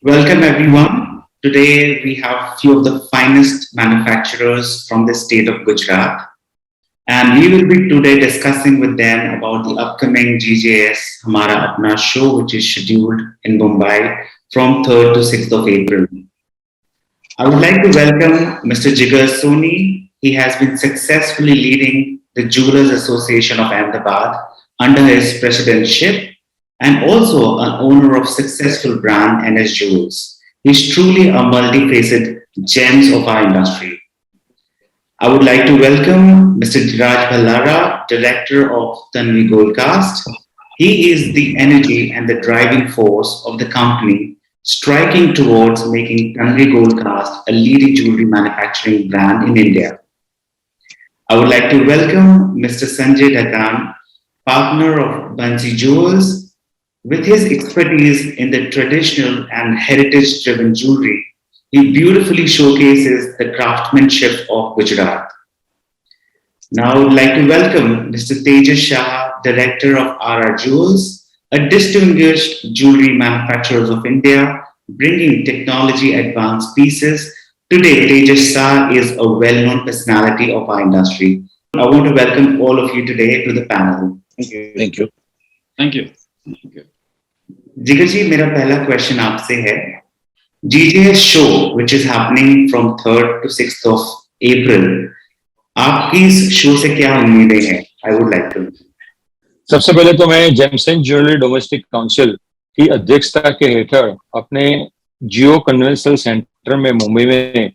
Welcome everyone. Today we have few of the finest manufacturers from the state of Gujarat, and we will be today discussing with them about the upcoming GJS Hamara Apna show, which is scheduled in Mumbai from 3rd to 6th of April. I would like to welcome Mr. Jigar Soni. He has been successfully leading the Jewelers Association of Ahmedabad under his presidentship and also an owner of successful brand NS Jewels. He's truly a multifaceted gems of our industry. I would like to welcome Mr. Raj Bhallara, Director of Tanvi Goldcast. He is the energy and the driving force of the company, striking towards making Tanvi Goldcast a leading jewelry manufacturing brand in India. I would like to welcome Mr. Sanjay Dhakkan, partner of Bansi Jewels. With his expertise in the traditional and heritage-driven jewelry, he beautifully showcases the craftsmanship of Gujarat. Now I would like to welcome Mr. Tejas Shah, Director of RR Jewels, a distinguished jewelry manufacturer of India, bringing technology-advanced pieces. Today, Tejas Shah is a well-known personality of our industry. I want to welcome all of you today to the panel. Thank you. Thank you. Thank you. Thank you. जिगर जी मेरा पहला question आपसे है GJS show which is happening from 3rd to 6th of April आपकी इस show से क्या उम्मीदें हैं आई वुड लाइक टू सबसे पहले तो मैं जेमसन ज्वेलरी डोमेस्टिक काउंसिल की अध्यक्षता के हेठળ अपने जियो कन्वेंशनल सेंटर में मुंबई में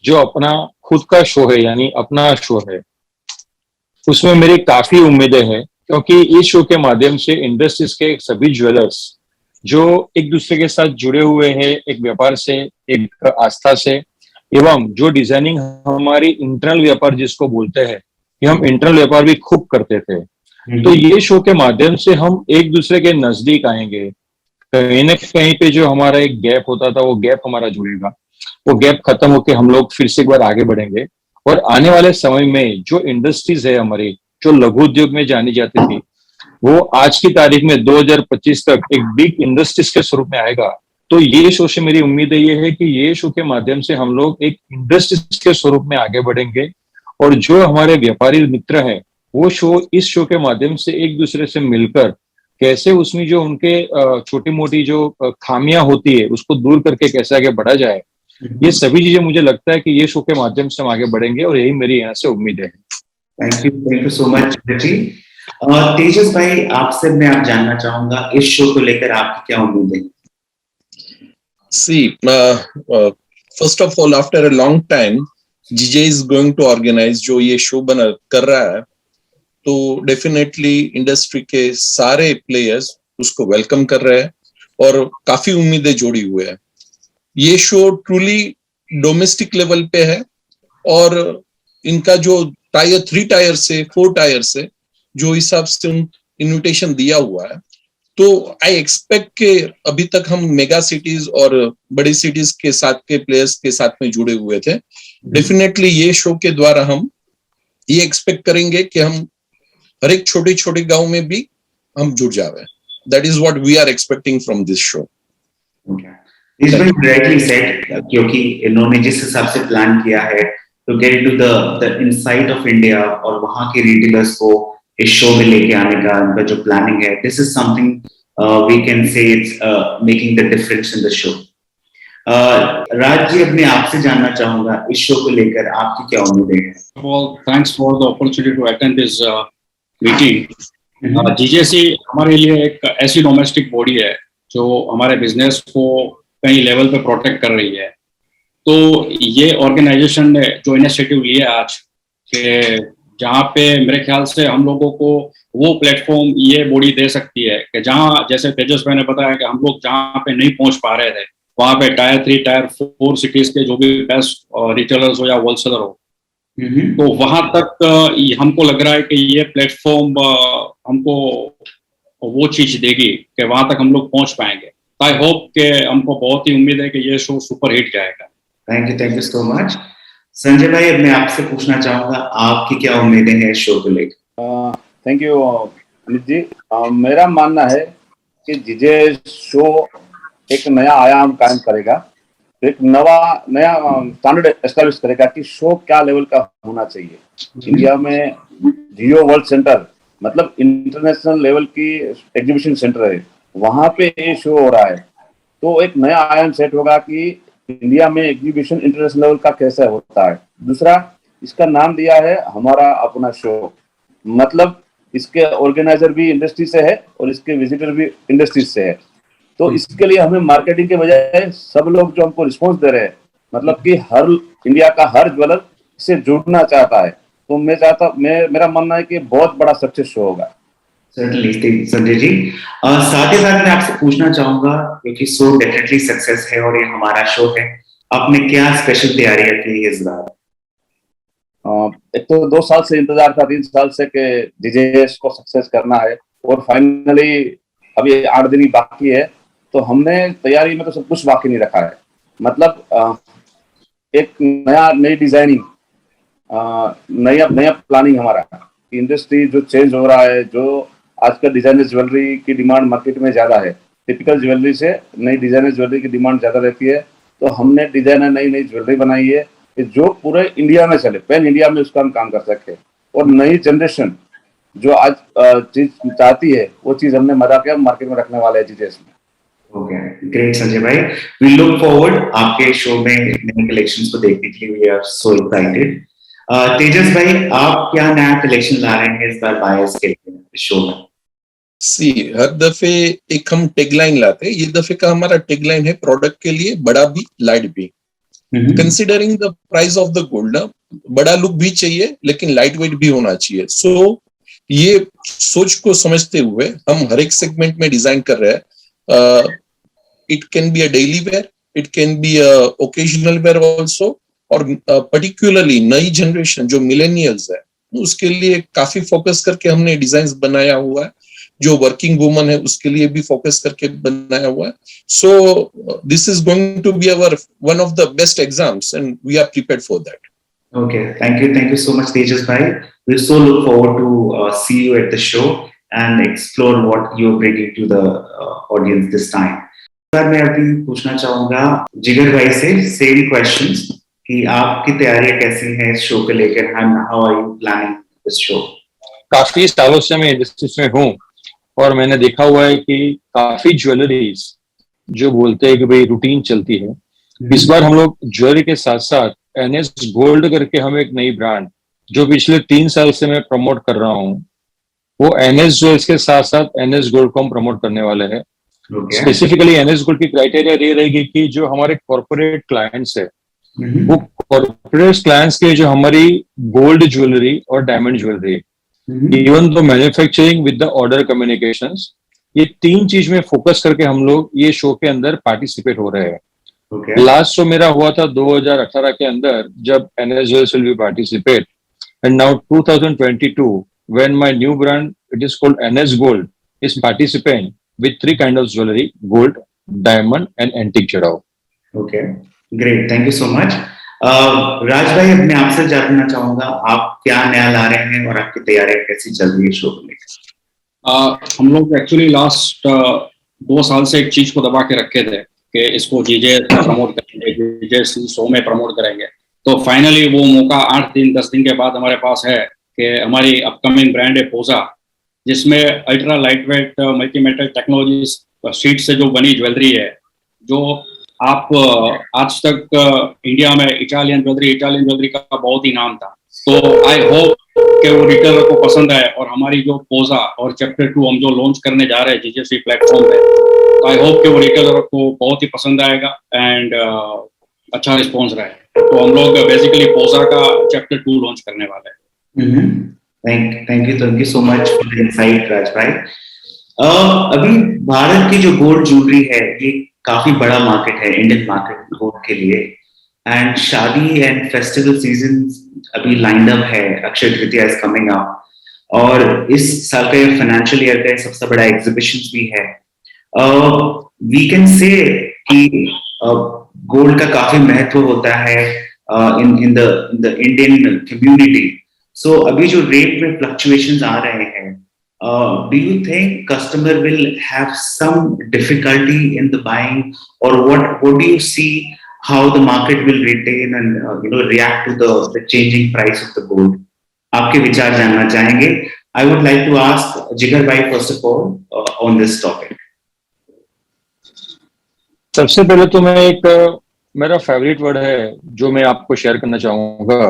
जो अपना खुद का शो है यानी अपना शो है उसमें मेरी काफी उम्मीदें हैं क्योंकि इस शो के माध्यम से इंडस्ट्रीज के सभी ज्वेलर्स जो एक दूसरे के साथ जुड़े हुए हैं एक व्यापार से एक आस्था से एवं जो डिजाइनिंग हमारी इंटरनल व्यापार जिसको बोलते हैं कि हम इंटरनल व्यापार भी खूब करते थे तो ये शो के माध्यम से हम एक दूसरे के नजदीक आएंगे कहीं न कहीं पे जो हमारा एक गैप होता था वो गैप हमारा जुड़ेगा वो गैप खत्म होकर हम लोग फिर से एक बार आगे बढ़ेंगे और आने वाले समय में जो इंडस्ट्रीज है हमारी जो लघु उद्योग में जानी जाती थी वो आज की तारीख में 2025 तक एक बिग इंडस्ट्रीज के स्वरूप में आएगा तो ये शो से मेरी उम्मीद ये है कि ये शो के माध्यम से हम लोग एक इंडस्ट्रीज के स्वरूप में आगे बढ़ेंगे और जो हमारे व्यापारी मित्र हैं वो शो इस शो के माध्यम से एक दूसरे से मिलकर कैसे उसमें जो उनके छोटी मोटी जो खामियां होती है उसको दूर करके कैसे आगे बढ़ा जाए ये सभी चीजें मुझे लगता है कि ये शो के माध्यम से हम आगे बढ़ेंगे और यही मेरी यहाँ से उम्मीद है थैंक यू सो मच जी तेजस भाई आपसे मैं आप जानना चाहूंगा इस शो को लेकर आपकी क्या उम्मीद है See, first of all, after a long time, GJ is going to organize जो ये शो बना कर रहा है तो डेफिनेटली इंडस्ट्री के सारे प्लेयर्स उसको वेलकम कर रहे हैं और काफी उम्मीदें जोड़ी हुए हैं ये शो ट्रूली डोमेस्टिक लेवल पे है और इनका जो टायर 3 टायर से 4 टायर से जो हिसाब से इन्विटेशन दिया हुआ है तो आई एक्सपेक्ट के अभी तक हम मेगा सिटीज और बड़ी सिटीज के साथ के प्लेयर्स के साथ में जुड़े हुए थे डेफिनेटली ये शो के द्वारा हम ये एक्सपेक्ट करेंगे कि हम हर एक छोटे छोटे गांव में भी हम जुड़ जावे that is what we are expecting from this show इस बार डायरेक्टली सेट क्योंकि इन्होंने जिस हिसाब से प्लान किया है to get into the inside of India और वहाँ के retailers को इस शो में लेके आने का उनका जो प्लानिंग है this is something we can say it's making the difference in the show. Raj ji अपने आपसे जानना चाहूंगा इस शो को लेकर आपकी क्या उम्मीदें हैं? Well, thanks for the opportunity to attend this meeting. GJC हमारे लिए एक ऐसी डोमेस्टिक बॉडी है जो हमारे बिजनेस को कई लेवल पे प्रोटेक्ट कर रही है तो ये ऑर्गेनाइजेशन ने जो इनिशिएटिव लिया आज के जहाँ पे मेरे ख्याल से हम लोगों को वो प्लेटफॉर्म ये बॉडी दे सकती है कि जहाँ जैसे तेजस भाई ने बताया कि हम लोग जहाँ पे नहीं पहुंच पा रहे थे वहाँ पे टायर 3 टायर 4 सिटीज के जो भी बेस्ट रिटेलर्स हो या होलसेलर हो तो वहां तक हमको लग रहा है कि ये प्लेटफॉर्म हमको वो चीज देगी कि वहां तक हम लोग पहुंच पाएंगे आई होप कि हमको बहुत ही उम्मीद है कि ये शो सुपर हिट जाएगा thank you so much Sanjay भाई मैं आपसे पूछना चाहूंगा आपकी क्या उम्मीदें हैं शो को लेकर थैंक यू अमित जी मेरा मानना है कि जीजे शो एक नया आयाम कायम करेगा, एक नया स्टैंडर्ड एस्टेब्लिश करेगा कि शो क्या लेवल का होना चाहिए। इंडिया में जियो वर्ल्ड सेंटर मतलब इंटरनेशनल लेवल की एग्जीबिशन सेंटर है, वहां पे ये शो हो रहा है, तो एक नया आयाम सेट होगा कि इंडिया में एग्जीबिशन इंटरनेशनल लेवल का कैसे होता है। दूसरा, इसका नाम दिया है हमारा अपना शो, मतलब इसके ऑर्गेनाइजर भी इंडस्ट्री से है और इसके विजिटर भी इंडस्ट्री से है। तो इसके लिए हमें मार्केटिंग के बजाय सब लोग जो हमको रिस्पॉन्स दे रहे हैं, मतलब कि हर इंडिया का हर ज्वेलर इससे जुड़ना चाहता है, तो मेरा मानना है कि बहुत बड़ा सक्सेस शो होगा। सर्टनली संजय जी, साथ ही साथ मैं आपसे पूछना चाहूंगा, क्योंकि शो डेफिनेटली सक्सेस है और ये हमारा शो है, आपने क्या स्पेशल तैयारियां की इस बार? एक तो 2 साल से इंतजार था, 3 साल से कि जीजेएस को सक्सेस करना है और फाइनली अभी 8 दिन ही बाकी है, तो हमने तैयारी में तो सब कुछ बाकी नहीं रखा है। मतलब एक नई डिजाइनिंग, नया प्लानिंग हमारा, इंडस्ट्री जो चेंज हो रहा है, जो आजकल डिजाइनर ज्वेलरी की डिमांड मार्केट में ज्यादा है, टिपिकल ज्वेलरी से नई डिजाइनर ज्वेलरी की डिमांड ज्यादा रहती है, तो हमने डिजाइनर नई ज्वेलरी बनाई है कि जो पूरे इंडिया में चले, पैन इंडिया में उसका हम काम कर सके, और नई जनरेशन जो आज चीज चाहती है वो चीज हमने मजा के मार्केट में रखने वाले हैं जीजेएस में। ओके, ग्रेट संजय भाई, वी लुक फॉरवर्ड आपके शो में नए कलेक्शंस को देखने के लिए, वी आर सो एक्साइटेड। तेजस भाई, आप क्या नया कलेक्शन ला रहे हैं इस बार बायर्स के लिए शो में? सी, हर दफे एक हम टैगलाइन लाते हैं, ये दफे का हमारा टैगलाइन है प्रोडक्ट के लिए बड़ा भी लाइट भी। Considering the price of the gold, बड़ा लुक भी चाहिए लेकिन लाइट वेट भी होना चाहिए। सो ये सोच को समझते हुए हम हर एक सेगमेंट में डिजाइन कर रहे हैं। It can be a daily wear, it can be a occasional wear also, और पर्टिकुलरली नई जनरेशन जो मिलेनियल्स है उसके लिए काफी फोकस करके हमने डिजाइन बनाया हुआ है, जो वर्किंग वुमन है उसके लिए भी फोकस करके बनाया हुआ है। So this is going to be our one of the best exams and we are prepared for that. Okay, thank you so much, Tejas bhai. We so look forward to see you at the show and explore what you're bringing to the audience this time. Sir, मैं अभी पूछना चाहूंगा जिगर भाई से same questions कि आपकी तैयारियां कैसी हैं इस शो को लेकर, how are you planning this show? काफी सालों से मैं इंडस्ट्री में हूँ और मैंने देखा हुआ है कि काफी ज्वेलरीज जो बोलते हैं कि भाई रूटीन चलती है, इस बार हम लोग ज्वेलरी के साथ साथ एनएस गोल्ड करके हम एक नई ब्रांड जो पिछले 3 साल से मैं प्रमोट कर रहा हूँ, वो एनएस ज्वेल्स के साथ साथ एनएस गोल्ड को हम प्रमोट करने वाले हैं। स्पेसिफिकली एनएस गोल्ड की क्राइटेरिया ये रहेगी कि जो हमारे कॉर्पोरेट क्लाइंट्स है, वो कॉर्पोरेट क्लाइंट्स के जो हमारी गोल्ड ज्वेलरी और डायमंड ज्वेलरी, इवन तो manufacturing with the order communications, ये 3 चीज में फोकस करके हम लोग ये शो के अंदर पार्टिसिपेट हो रहे हैं। लास्ट शो मेरा हुआ था 2018 के अंदर, जब NS jewels will be participate, and now 2022 when my new brand, it is called NS gold, is participant with 3 kind of jewellery, gold, diamond and antique जड़ाओ। Okay, great, thank you so much. Raj bhai, अब मैं आपसे जानना चाहूंगा आप क्या नया ला रहे हैं और आपकी तैयारियां कैसी चल रही है शो को लेकर? हम लोग एक्चुअली लास्ट 2 साल से एक चीज को दबा के रखे थे कि इसको जीजेएस प्रमोट करेंगे, जीजेएस शो में प्रमोट करेंगे, तो फाइनली वो मौका 8 दिन 10 दिन के बाद हमारे पास है कि हमारी अपकमिंग ब्रांड है पोजा, जिसमें ultra light weight multi metal technology sheet से जो बनी ज्वेलरी है, जो आप आज तक इंडिया में इटालियन ज्वेलरी का बहुत ही नाम था। तो आई होप कि वो रिटेलर को पसंद आए और हमारी जो पोजा और चैप्टर 2 हम जो लॉन्च करने जा रहे हैं जीजेसी प्लेटफॉर्म पे, तो आई होप कि वो रिटेलर को बहुत ही पसंद आएगा एंड अच्छा रिस्पॉन्स रहे। तो हम लोग बेसिकली पोजा का चैप्टर 2 लॉन्च करने वाले हैं। Thank you so much for the insight Raj bhai. अभी भारत की जो गोल्ड ज्वेलरी है, ये काफी बड़ा मार्केट है, इंडियन मार्केट गोल्ड के लिए, एंड शादी एंड फेस्टिवल सीजन अभी लाइंड अप है, Akshaya Tritiya is coming up, और इस साल का ये फाइनेंशियल ईयर का सबसे बड़ा एग्जीबिशन भी है। वी कैन से कि गोल्ड का काफी महत्व होता है इन द इंडियन कम्युनिटी। सो अभी जो रेट में फ्लक्चुएशंस आ रहे हैं, do you think customer will have some difficulty in the buying, or what do you see how the market will retain and react to the changing price of the gold? आपके विचार जानना चाहेंगे. I would like to ask Jigar bhai first of all on this topic. सबसे पहले तो मैं मेरा favourite word है जो मैं आपको शेयर करना चाहूंगा,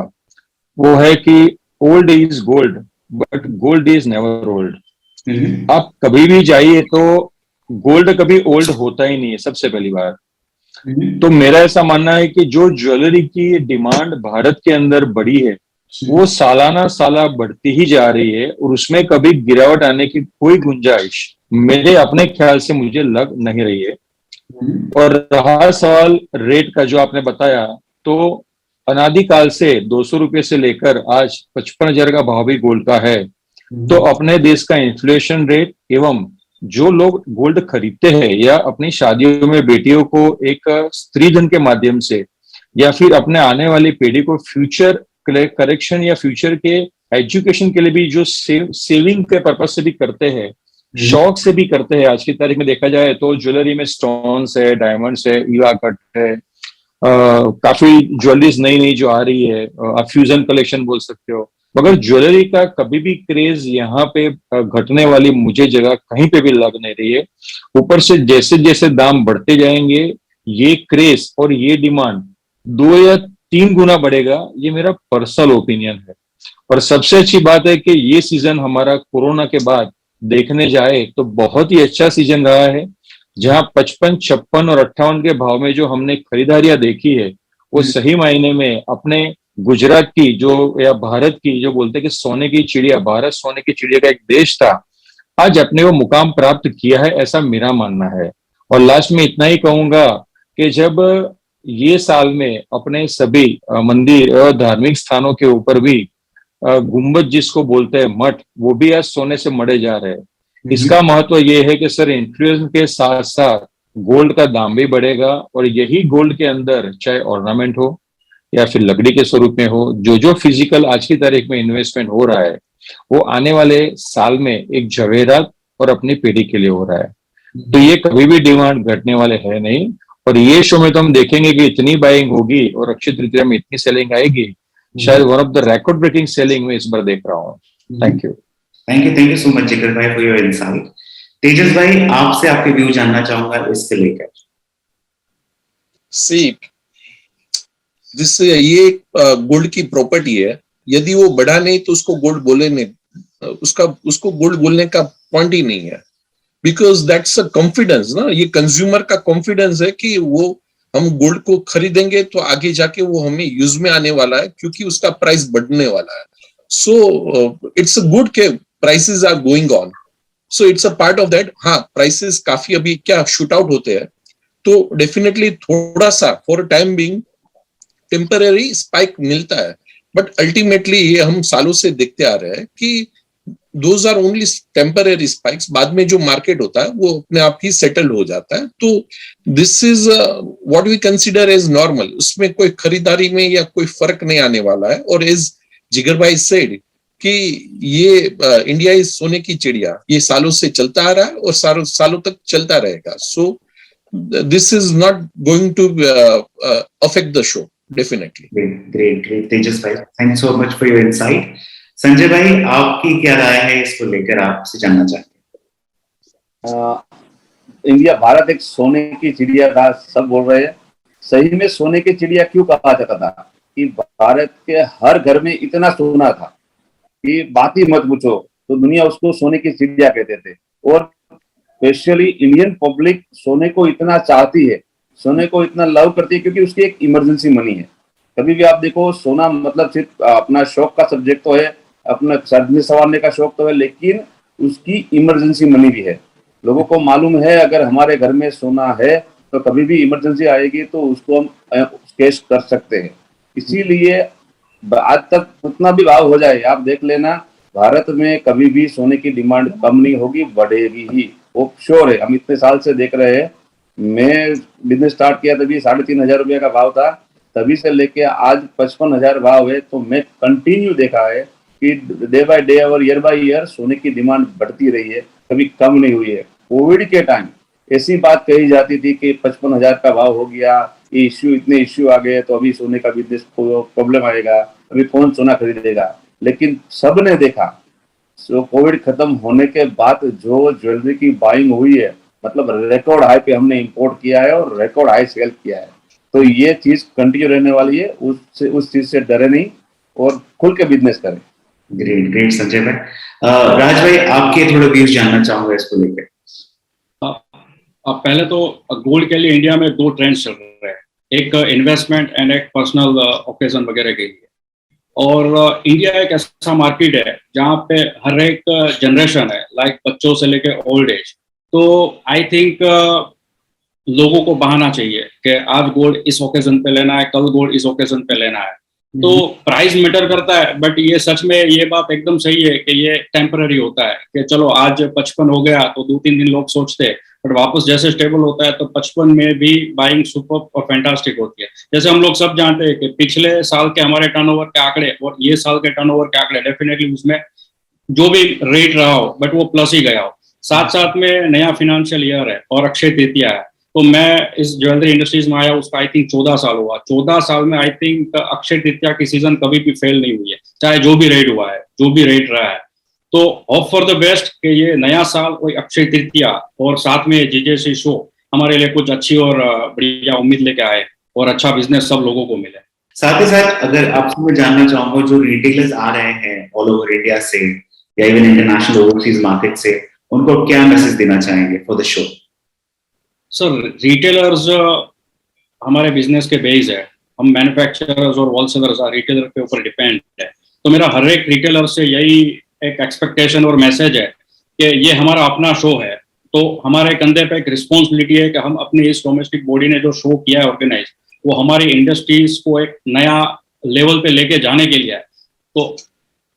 वो है कि old is gold but gold is never old. आप कभी भी जाइए तो गोल्ड कभी ओल्ड होता ही नहीं है, सबसे पहली बार. तो मेरा ऐसा मानना है कि जो ज्वेलरी की डिमांड भारत के अंदर बढ़ी है वो सालाना साला बढ़ती ही जा रही है, और उसमें कभी गिरावट आने की कोई गुंजाइश मेरे अपने ख्याल से मुझे लग नहीं रही है. और रहा सवाल रेट का जो आपने बताया, तो अनादिकाल से 200 रुपए से लेकर आज 55,000 का भाव भी गोल्ड का है. तो अपने देश का इन्फ्लेशन रेट एवं जो लोग गोल्ड खरीदते हैं या अपनी शादियों में बेटियों को एक स्त्री धन के माध्यम से या फिर अपने आने वाली पीढ़ी को फ्यूचर करेक्शन या फ्यूचर के एजुकेशन के लिए भी जो सेविंग के पर्पज से भी करते हैं, शौक से भी करते हैं. आज की तारीख में देखा जाए तो ज्वेलरी में स्टोन्स है, डायमंड्स है, ईवा कट है, काफी ज्वेलरीज नई नई जो आ रही है, आप फ्यूजन कलेक्शन बोल सकते हो. मगर ज्वेलरी का कभी भी क्रेज यहाँ पे घटने वाली मुझे जगह कहीं पे भी लग नहीं रही है. ऊपर से जैसे जैसे दाम बढ़ते जाएंगे ये क्रेज और ये डिमांड 2 या 3 गुना बढ़ेगा, ये मेरा पर्सनल ओपिनियन है. और सबसे अच्छी बात है कि ये सीजन हमारा कोरोना के बाद देखने जाए तो बहुत ही अच्छा सीजन रहा है, जहां 55, 56 और 58 के भाव में जो हमने खरीदारियां देखी है वो सही मायने में अपने गुजरात की जो या भारत की जो बोलते हैं कि सोने की चिड़िया, भारत सोने की चिड़िया का एक देश था, आज अपने वो मुकाम प्राप्त किया है, ऐसा मेरा मानना है. और लास्ट में इतना ही कहूंगा कि जब ये साल में अपने सभी मंदिर और धार्मिक स्थानों के ऊपर भी गुम्बद जिसको बोलते हैं मठ, वो भी आज सोने से मढ़े जा रहे हैं. इसका महत्व ये है कि सर इन्फ्लेशन के साथ साथ गोल्ड का दाम भी बढ़ेगा, और यही गोल्ड के अंदर चाहे ऑर्नामेंट हो या फिर लकड़ी के स्वरूप में हो, जो फिजिकल आज की तारीख में इन्वेस्टमेंट हो रहा है वो आने वाले साल में एक जवेरात और अपनी पीढ़ी के लिए हो रहा है. तो ये कभी भी डिमांड घटने वाले है नहीं. और ये शो में तो हम देखेंगे कि इतनी बाइंग होगी और अक्षय तृतीया में इतनी सेलिंग आएगी, शायद one of the record breaking selling में इस बार देख रहा हूँ. थैंक यू सो मच जिगर भाई फॉर योर इनसाइट. तेजस भाई, आपसे आपके व्यू जानना चाहूंगा इससे लेकर. सी जिससे ये गोल्ड की प्रॉपर्टी है, यदि वो बढ़ा नहीं तो उसको गोल्ड बोले नहीं, उसको गोल्ड बोलने का पॉइंट ही नहीं है. बिकॉज दैट्स अ कॉन्फिडेंस ना, ये कंज्यूमर का कॉन्फिडेंस है कि वो हम गोल्ड को खरीदेंगे तो आगे जाके वो हमें यूज में आने वाला है, क्योंकि उसका प्राइस बढ़ने वाला है. सो इट्स अ गुड के prices are going on, so it's a part of that. हाँ, प्राइसेस काफी अभी क्या शूट आउट होते हैं, तो डेफिनेटली थोड़ा सा for time being temporary spike मिलता है, बट अल्टीमेटली ये हम सालों से देखते आ रहे हैं कि those are only temporary spikes. बाद में जो मार्केट होता है वो अपने आप ही सेटल हो जाता है. तो this is what we consider as normal. उसमें कोई खरीदारी में या कोई फर्क नहीं आने वाला है. और एज जिगर भाई सेड कि ये इंडिया इज सोने की चिड़िया, ये सालों से चलता आ रहा है और सालों तक चलता रहेगा. So this is not going to affect the show. Definitely. Great. Tejas bhai, thanks so much for your insight. Sanjay भाई, आपकी क्या राय है इसको लेकर, आपसे जानना चाहते हैं. इंडिया, भारत एक सोने की चिड़िया था, सब बोल रहे हैं. सही में सोने की चिड़िया क्यों कहा जाता था? कि भारत के हर घर में इतना सोना था कि बात ही मत पूछो. तो दुनिया उसको सोने की चिड़िया कहते थे. और स्पेशली इंडियन पब्लिक सोने को इतना चाहती है, सोने को इतना लव करती है, क्योंकि उसकी एक इमरजेंसी मनी है. कभी भी आप देखो, सोना मतलब सिर्फ अपना शौक का सब्जेक्ट तो है, अपना सर्दी संवारने का शौक तो है, लेकिन उसकी इमरजेंसी मनी भी है. लोगों को मालूम है अगर हमारे घर में सोना है तो कभी भी इमरजेंसी आएगी तो उसको हम कैश कर सकते हैं. इसीलिए आज तक कितना भी भाव हो जाए, आप देख लेना, भारत में कभी भी सोने की डिमांड कम नहीं होगी, बढ़ेगी ही, वो श्योर है. हम इतने साल से देख रहे हैं. मैं बिजनेस स्टार्ट किया तभी 3,500 रुपये का भाव था, तभी से लेके आज 55,000 भाव है. तो मैं कंटिन्यू देखा है कि डे बाय डे और ईयर बाय ईयर सोने की डिमांड बढ़ती रही है, कभी कम नहीं हुई है। कोविड के टाइम ऐसी बात कही जाती थी कि 55,000 का भाव हो गया, ये इतने इश्यू आ गए तो अभी सोने का बिजनेस को प्रॉब्लम आएगा, अभी कौन सोना खरीदेगा। लेकिन सबने देखा कोविड खत्म होने के बाद जो ज्वेलरी की बाइंग हुई है, मतलब रिकॉर्ड हाई पे हमने इंपोर्ट किया है और रिकॉर्ड हाई सेल किया है। तो ये चीज कंटिन्यू रहने वाली है, उस चीज से डरे नहीं और खुल के बिजनेस करें। ग्रेट ग्रेट संजय भाई। राज भाई, आपके थोड़े व्यूज जानना चाहूंगा इसको लेकर। अब पहले तो गोल्ड के लिए इंडिया में दो ट्रेंड्स चल रहे हैं, एक इन्वेस्टमेंट एंड एक पर्सनल ओकेजन वगैरह के लिए। और इंडिया एक ऐसा मार्केट है जहाँ पे हर एक जनरेशन है, लाइक बच्चों से लेके ओल्ड एज। तो आई थिंक लोगों को बहाना चाहिए कि आज गोल्ड इस ओकेजन पे लेना है, कल गोल्ड इस ओकेजन पे लेना है। तो प्राइस मैटर करता है, बट ये सच में ये बात एकदम सही है कि ये टेम्पररी होता है कि चलो आज 55 हो गया तो 2-3 दिन लोग सोचते हैं, बट वापस जैसे स्टेबल होता है तो 55 में भी बाइंग सुपर और फैंटास्टिक होती है। जैसे हम लोग सब जानते हैं कि पिछले साल के हमारे टर्नओवर के आंकड़े और ये साल के टर्नओवर के आंकड़े डेफिनेटली उसमें जो भी रेट रहा हो बट वो प्लस ही गया हो। साथ साथ में नया फाइनेंशियल ईयर है और अक्षय तृतीया है। तो मैं इस ज्वेलरी इंडस्ट्रीज में आया उसका आई थिंक 14 साल हुआ। 14 साल में आई थिंक अक्षय तृतीया की सीजन कभी भी फेल नहीं हुई है, चाहे जो भी रेट हुआ है, जो भी रेट रहा है। तो होप फॉर द बेस्ट कि ये नया साल कोई अक्षय तृतीया और साथ में जीजेसी शो हमारे लिए कुछ अच्छी और बढ़िया उम्मीद लेके आए और अच्छा बिजनेस सब लोगों को मिले। साथ ही साथ अगर आपसे मैं जानना चाहूंगा, जो रिटेलर्स आ रहे हैं ऑल ओवर इंडिया से या इवन इंटरनेशनल ओवरसीज मार्केट से, उनको क्या मैसेज देना चाहेंगे for the show? Sir, retailers हमारे बिजनेस के बेस है। हम मैन्युफैक्चरर्स और होलसेलर्स रिटेलर के ऊपर डिपेंड है। तो मेरा हर एक रिटेलर से यही एक एक्सपेक्टेशन और मैसेज है कि ये हमारा अपना शो है, तो हमारे कंधे पे एक रिस्पॉन्सिबिलिटी है कि हम अपनी इस डोमेस्टिक बॉडी ने जो शो किया है ऑर्गेनाइज, वो हमारी इंडस्ट्रीज को एक नया लेवल पे लेके जाने के लिए है। तो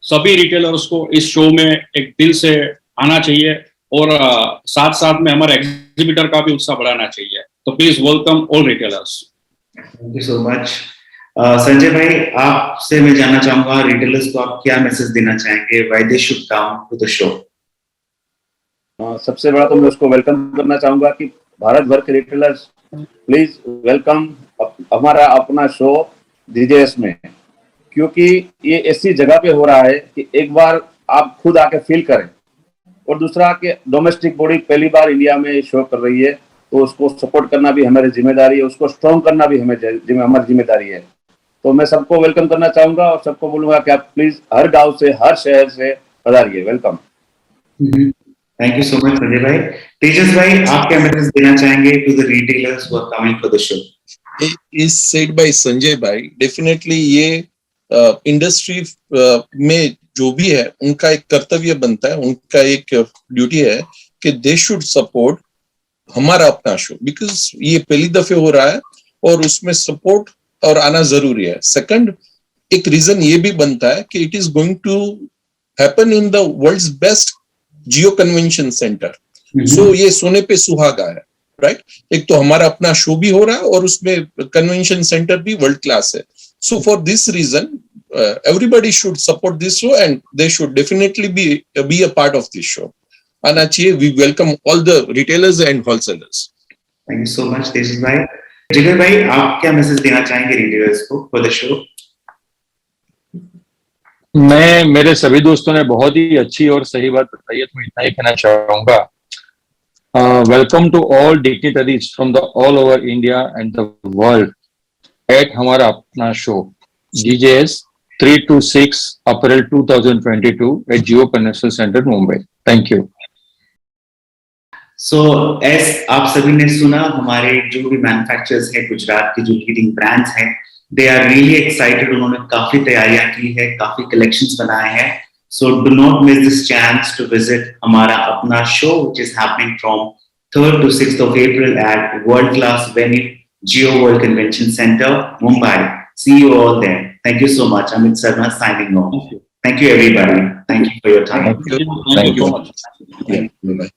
सभी रिटेलर्स को इस शो में एक दिल से आना चाहिए और साथ साथ में हमारे एग्जीबिटर का भी उत्साह बढ़ाना चाहिए। तो please welcome all retailers. Thank you so much. Sanjay भाई, आपसे मैं जानना चाहूंगा, रिटेलर्स को आप क्या मैसेज देना चाहेंगे, why they should come to the show? सबसे बड़ा तो मैं उसको वेलकम करना चाहूंगा कि भारत भर के रिटेलर्स प्लीज वेलकम हमारा अपना शो जीजेएस में, क्योंकि ये ऐसी जगह पे हो रहा है कि एक बार आप खुद आके फील करें, और दूसरा कि डोमेस्टिक बॉडी पहली बार इंडिया में शो कर रही है, तो उसको सपोर्ट करना भी हमारी जिम्मेदारी है, उसको स्ट्रॉन्ग करना भी हमारी जिम्मेदारी है। तो मैं सबको वेलकम करना चाहूंगा और सबको बोलूंगा कि आप प्लीज हर गांव से, हर शहर से पधारिए। Welcome. Thank you so much Sanjay bhai. Tejas bhai, आप क्या मैसेज देना चाहेंगे to the retailers who are coming for the show? Is said by Sanjay bhai. Definitely ये इंडस्ट्री में जो भी है उनका एक कर्तव्य बनता है, उनका एक ड्यूटी है कि दे शुड सपोर्ट हमारा अपना शो, बिकॉज ये पहली दफे हो रहा है और उसमें सपोर्ट और आना जरूरी है। सेकंड, एक रीजन ये भी बनता है कि it is going to happen in the world's best Jio convention centre. सो ये सोने पे सुहागा है, राइट? एक तो हमारा अपना शो भी हो रहा है और उसमें कन्वेंशन सेंटर भी वर्ल्ड क्लास है। So for this reason everybody should support this show and they should definitely be a part of this show. आना चाहिए। We welcome all the retailers and wholesalers. Thank you so much Tejas bhai. Jigar भाई, आप क्या message देना चाहेंगे retailers को for the show? मैं, मेरे सभी दोस्तों ने बहुत ही अच्छी और सही बात बताई है, तो मैं इतना ही कहना चाहूंगा। Welcome to all dignitaries from the all over India and the world at हमारा अपना show GJS 3 to 6 April 2022 at Jio Convention Center, Mumbai. Thank you. So S आप सभी ने सुना, हमारे जो भी मैन्युफैक्चरर्स हैं गुजरात के, जो लीडिंग ब्रांड्स हैं, दे आर रियली एक्साइटेड। उन्होंने काफी तैयारियां की है, काफी कलेक्शंस बनाए हैं। So do not miss this chance to visit हमारा अपना show which is happening from 3rd to 6th of April at world class venue Jio World Convention Center, Mumbai. See you all there. Thank you so much. Amit Sarma signing off. Thank you everybody. Thank you for your time. Thank you so much. Yeah, bye-bye.